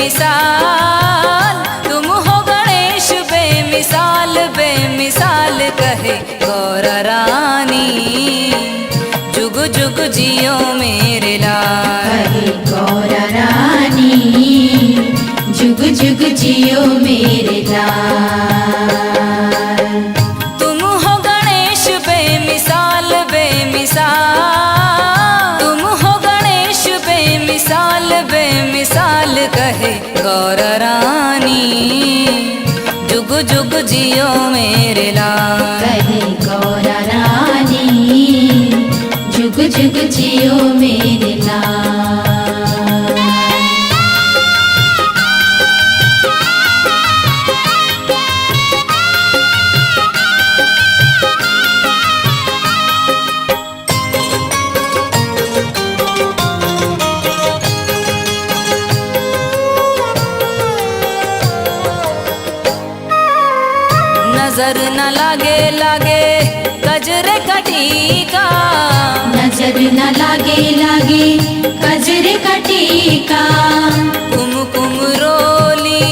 बेमिसाल, तुम हो गणेश बेमिसाल बेमिसाल कहे गौर रानी, जुग जुग जियो मेरे लाल। कहे गौर रानी जुग जुग जियो मेरे लाल। तुम हो गणेश बेमिसाल बेमिसाल, तुम हो गणेश बेमिसाल बेमिसाल कहे गौर रानी, जुग जुग जियो मेरे लाल। कहे गौर रानी जुग जुग जियो मेरे लाल। नजर न लागे लागे गजरे का टीका, नजर न लागे लागे गजरे का टीका, कुमकुम रोली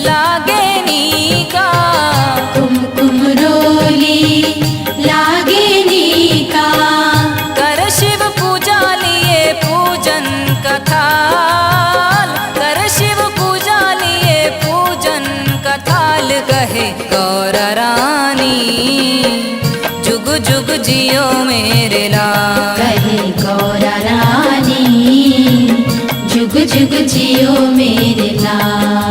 लागे नीका, कुमकुम रोली लागे नीका। कर शिव पूजा लिए पूजन का थाल, कर शिव पूजा लिए पूजन का थाल कहे गौर रानी, जुग जुग जियो मेरे लाल। कहे गौर रानी जुग जुग जियो मेरे लाल।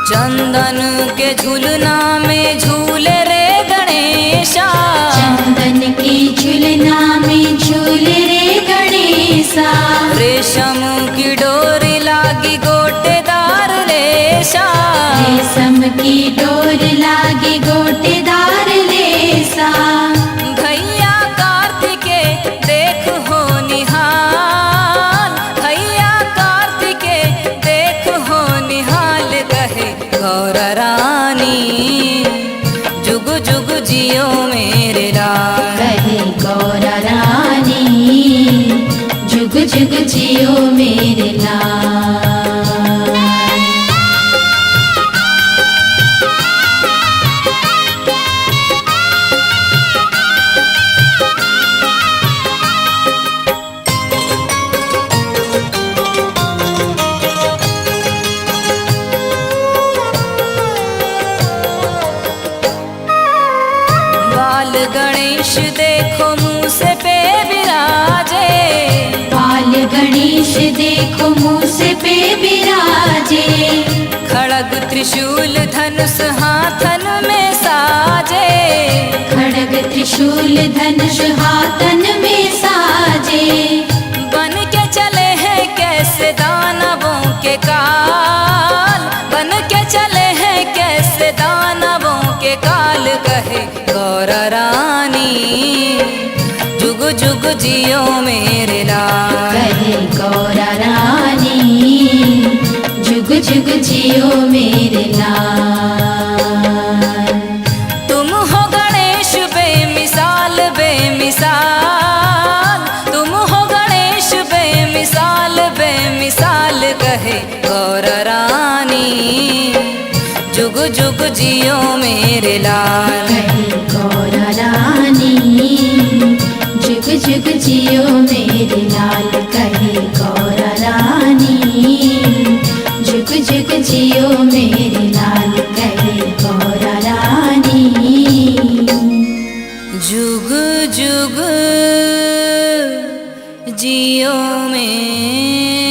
चंदन के झूलना में झूले रे गणेशा, चंदन की झूलना में झूले रे गणेशा, रेशम की डोरी लागी गोटेदार लेशा, रेशम की डोर लागी गोटेदार लेसा। भैया कार्तिके देख हो निहाल, भैया कार्तिके देख हो निहाल कहे गौर रानी, जुग जुग जियो मेरे लाल। कहे गौर रानी जुग जुग जियो मेरे लाल। बाल गणेश देखो मूस पे विराजे, बाल गणेश देखो मूस पे विराजे, खड़ग त्रिशूल धनुष हाथन में साजे, खड़ग त्रिशूल धनुष हाथन में साजे। बन के चले हैं कैसे दानवों के काल, बन के चले हैं कैसे दानवों के काल कहे गौर रानी, जुग जुग जियो मेरे लाल। कहे गौर रानी जुग जुग जियो मेरे लाल। तुम हो गणेश बेमिसाल बेमिसाल, तुम हो गणेश बेमिसाल बेमिसाल कहे गौर रानी, जुग जुग जियो मेरे लाल। कहे गौर रानी जुग जुग जियो मेरे लाल। कहे गौर रानी जुग जुग जियो मेरे लाल। कहे गौर रानी जुग जुग जियो मेरे